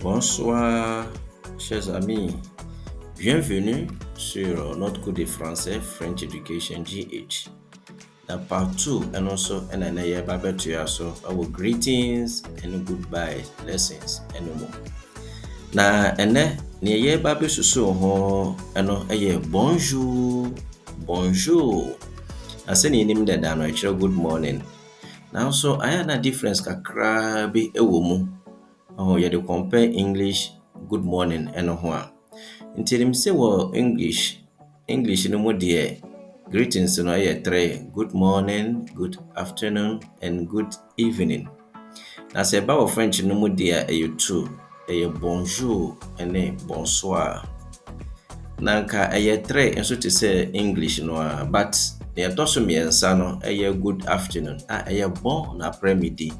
Bonsoir, chers amis. Bienvenue sur notre cours de français French Education GH. Now, part 2 and also and I so our greetings and goodbye lessons and more. Na ene ne ye babe susu ho eno bonjour, bonjour. Ase ni nim dada no good morning. Now so aya na difference kakra bi ewo mu. You dey compare English good morning and ho a. Nti nim say wo English no mo de greetings no three: good morning, good afternoon, and good evening. Na say ba wo French no mo de two: bonjour and bonsoir. Na nka three nso te say English no but the toso miensa no good afternoon. Bon après-midi.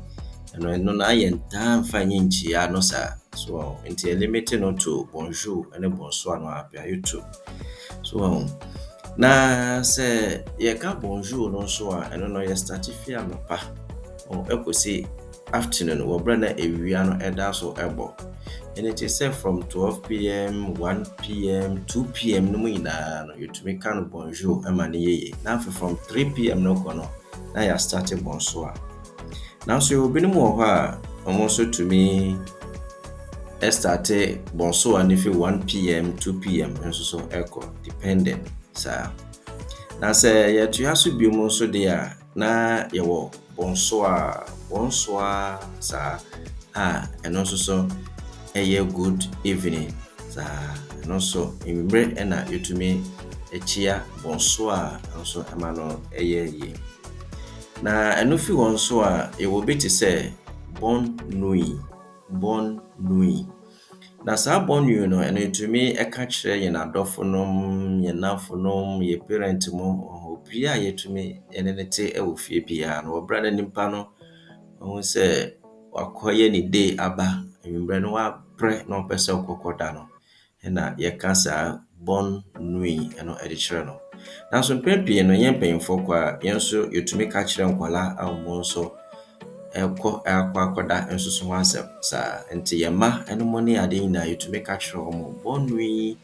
No na yenta mfanyi nchia no sa so nti limited no to bonjour and bonsoir no apia YouTube so na say ye ka bonjour no so a eno no ye start fia no pa ekosi afternoon wo bra na ewia no eda so ebo and it is say from 12 p.m. 1 p.m. 2 p.m. no mu ina no yutumi kan bonjour e ma ne ye na from 3 p.m. no kono na ya start bonsoir. Now so you been more almost to me start bonsoir and if 1 p.m. 2 p.m. and so echo dependent sir. Now say ya to asu bi mo so there na ye wo bonsoir sir and also so good evening sir and also imbre na you to me chia bonsoir also amano ye. Na enofi won so a e will be to say bonne nuit. Na sa bonne nuit no eno to me e ka kire ye na dofonom ye nafonom ye parent mo obi a ye to me enenete e wo fie bia no obra na nimpa no won say wakoye ni day aba embre no wa pre no pese okokoda no na ye ka sa bonne nuit eno e de kire no. Na so pempie no yen penfo kwa yenso yetumi ka kire nkwala ammo so akwakoda enso so wansem sa enti yema eno mo ne ade na yetumi ka kire omo bonui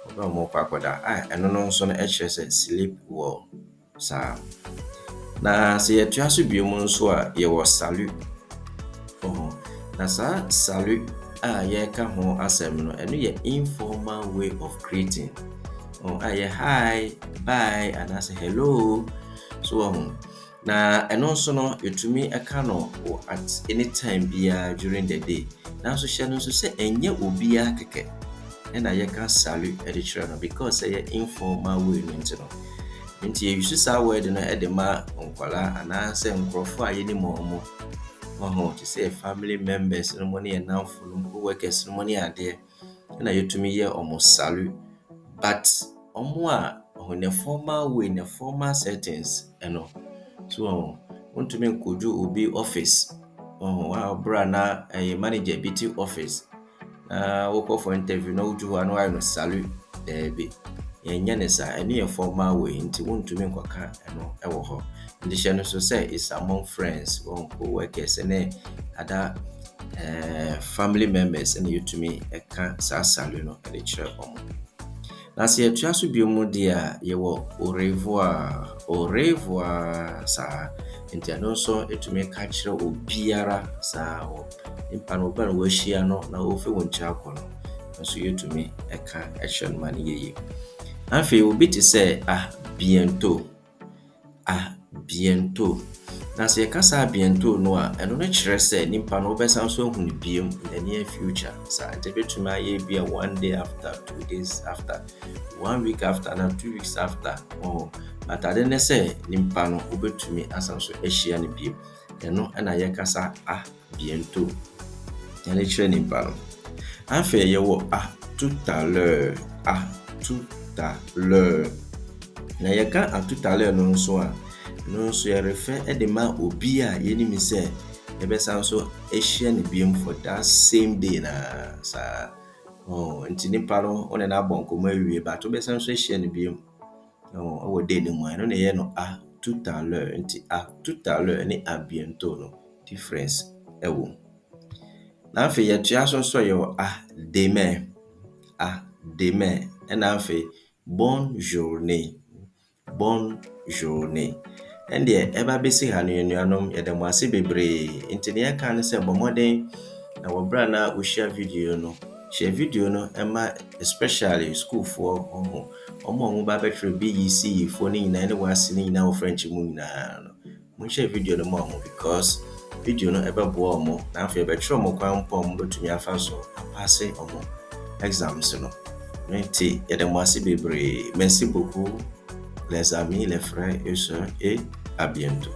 oba mo kwakoda eno no nso no kire se sleep well sa na se yetu aso biom nso a ye wo salut na sa salut ye ka ho asem no eno ye informal way of greeting. Hi, bye, and I say hello. So na and also no yetumi eka no at any time bia during the day. Now so share no so say enye obia keke. And I can salute at the channel because say informal way no. Nti you should say word no e de ma onkwala and I say nkrofo aye ni mo. To say family members no money and now for workers no money ade. And I yetumi ye almost salute. But on a formal way, in a formal settings, so want to make kuju ubi office. Wow, brana a manager BT office. Work for interview no do no salute there be. Yanisa any a formal way into want to make waka ewo. The channel so say is among friends, co-workers and other family members and you to me a can salute no at the church. Na se yetua so biomu dia ye wo Aurevoir sa enti ano so etumi ka kire obiara sa impa no ba no hia no na ofe won kira kono so yetumi eka action man yeye afi obi ti say bientôt na se ka sa bientôt no a eno no kire say nimpa no obesan so hu ni biem in the near future sa betumi aye bia 1 day after 2 days after 1 week after and 2 weeks after but I didn't say nimpa no obetumi asan so ehia ni biem eno na ye kasa bientôt yani kire nimpa no afi ye wo tout à l'heure na ye ka tout à l'heure no so no so ye refer edema obi a ye ni mi say e be san so ehia ni biem for that same day na sa nti nipa no one na bonko ma wie ba to be san so ehia ni biem o day ni mu no na ye no tout à l'heure nti tout à l'heure ni bientôt no difference ewo Na afei yɛtoa so nso yɛwɔ demain. Demain. Ɛna afei bonne journée. Bonne journée. Ɛndeɛ ɛba bɛsi ha no yɛnuanom yɛda mo ase bebree. Nti ne yɛka ne sɛ bɔ mmɔden na wɔ bra na wohyia video no. Share video no ɛma especially schoolfoɔ ɔmo ba bɛtwerɛ BEC foɔ ne nyinaa ne wɔase ne nyinaa wɔ French mu nyinaa no. Mo share video no ma ɔmo because video no ɛbɛboa ɔmo na afei ɛbɛkyerɛ ɔmo kwan mpo ɔmo bɛtumi afa so apase ɔmo exams no. Nti yɛda mo ase bebree. Merci beaucoup les amis, les frères et sœurs et à bientôt.